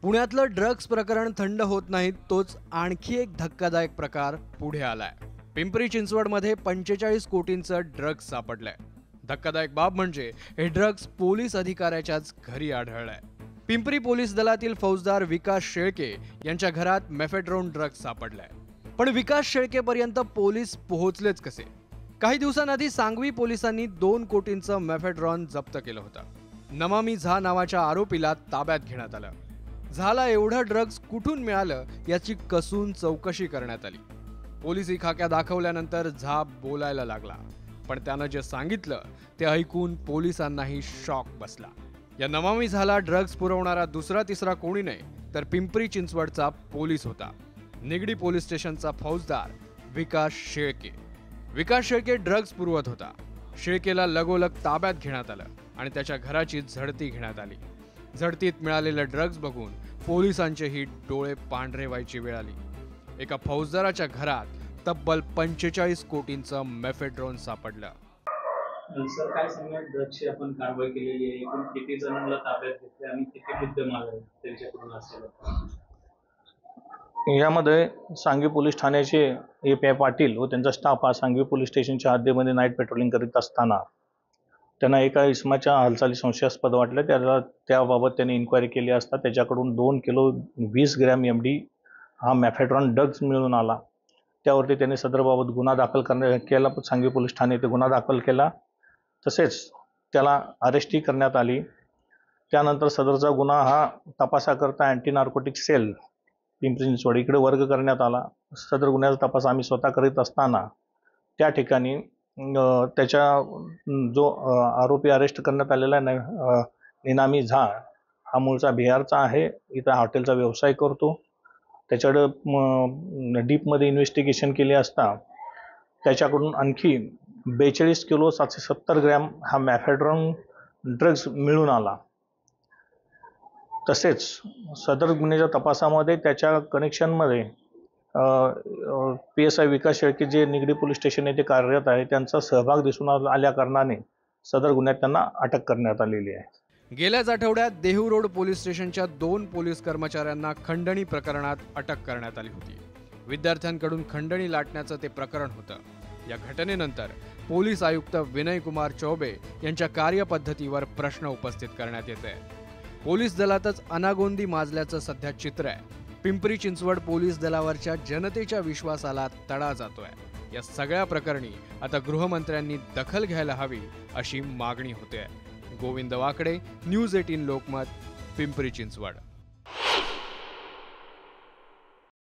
पुण्यातलं ड्रग्ज प्रकरण थंड होत नाही, तोच आणखी एक धक्कादायक प्रकार पुढे आलाय। पिंपरी चिंचवडमध्ये 45 कोटींचं ड्रग्ज सापडलंय। धक्कादायक बाब म्हणजे हे ड्रग्ज पोलीस अधिकाऱ्याच्याच घरी आढळलंय। पिंपरी पोलीस दलातील फौजदार विकास शेळके यांच्या घरात मेफेड्रोन ड्रग्ज सापडलाय। पण विकास शेळकेपर्यंत पोलीस पोहोचलेच कसे? काही दिवसांआधी सांगवी पोलिसांनी 2 कोटींचं मेफेड्रॉन जप्त केलं होतं। नमामी झा नावाच्या आरोपीला ताब्यात घेण्यात आलं। झाला एवढं ड्रग्ज कुठून मिळालं याची कसून चौकशी करण्यात आली। पोलिसी खाक्या दाखवल्यानंतर झा बोलायला लागला, पण त्यानं जे सांगितलं ते ऐकून पोलिसांनाही शॉक बसला। या नमामी झाला ड्रग्ज पुरवणारा दुसरा तिसरा कोणी नाही तर पिंपरी चिंचवडचा पोलीस होता। निगडी पोलीस स्टेशनचा फौजदार विकास शेळके। विकास शेळके ड्रग्ज पुरवत होता। शेळकेला लगोलग ताब्यात घेण्यात आलं आणि त्याच्या घराची झडती घेण्यात आली। झडतीत मिळालेले ड्रग्ज बघून पोलिसांचेही डोळे पांढरे व्हायची वेळ आली। एका फौजदाराच्या घरात तब्बल 45 कोटींचं मेफेड्रोन सापडलं। सर, काय सांगणार? ड्रग्जची आपण कारवाई केलेली आहे, एकूण किती जणांना ताब्यात घेतले आणि किती मुद्देमाल आहे त्यांच्याकडून असेल? यामध्ये सांगवी पोलीस ठाण्याचे ए.पी.आय. पाटील व त्यांचा स्टाफ हा सांगवी पोलीस स्टेशनच्या हद्दीमध्ये नाईट पेट्रोलिंग करीत असताना त्यांना एका इसमाच्या हालचाली संशयास्पद वाटल्या। त्याबाबत त्यांनी इन्क्वायरी केली असता त्याच्याकडून 2 किलो 20 ग्रॅम MD हा मेफेड्रॉन ड्रग्ज मिळून आला। त्यावरती त्यांनी सदरबाबत गुन्हा दाखल केला। सांगवी पोलीस ठाणे येथे गुन्हा दाखल केला, तसेच त्याला अरेस्टही करण्यात आली। त्यानंतर सदरचा गुन्हा हा तपासाकरता anti narcotic cell Pimpri Chinchwad इकडे वर्ग करण्यात आला। सदर गुन्ह्याचा तपास आम्ही स्वतः करीत असताना त्या ठिकाणी त्याच्या जो आरोपी अरेस्ट करण्यात आलेला आहे निनामी झा हा मूळचा बिहारचा आहे। इथं हॉटेलचा व्यवसाय करतो। त्याच्याकडे डीपमध्ये इन्व्हेस्टिगेशन केली असता त्याच्याकडून आणखी 42 किलो 770 ग्रॅम हा मेफेड्रॉन ड्रग्ज मिळून आला। तसेच सदर गुन्ह्याच्या तपासामध्ये त्याच्या कनेक्शनमध्ये PSI विकास शेळके जे निगडी पोलीस स्टेशन येथे कार्यरत आहे त्यांचा सहभाग दिसून आल्या कारणाने सदर गुन्ह्यात त्यांना अटक करण्यात आलेली आहे। गेल्याच आठवड्यात देहू रोड पोलीस स्टेशनच्या 2 पोलीस कर्मचाऱ्यांना खंडणी प्रकरणात अटक करण्यात आली होती। विद्यार्थ्यांकडून खंडणी लाटण्याचं ते प्रकरण होतं। या घटनेनंतर पोलीस आयुक्त विनय कुमार चौबे यांच्या कार्यपद्धतीवर प्रश्न उपस्थित करण्यात येत आहे। पोलीस दलातच अनागोंदी माजल्याचं सध्या चित्र आहे। पिंपरी चिंचवड पोलीस दलावरच्या जनतेच्या विश्वासाला तडा जातोय। या सगळ्या प्रकरणी आता गृहमंत्र्यांनी दखल घ्यायला हवी अशी मागणी होते। गोविंद वाकडे, न्यूज 18 लोकमत, पिंपरी चिंचवड।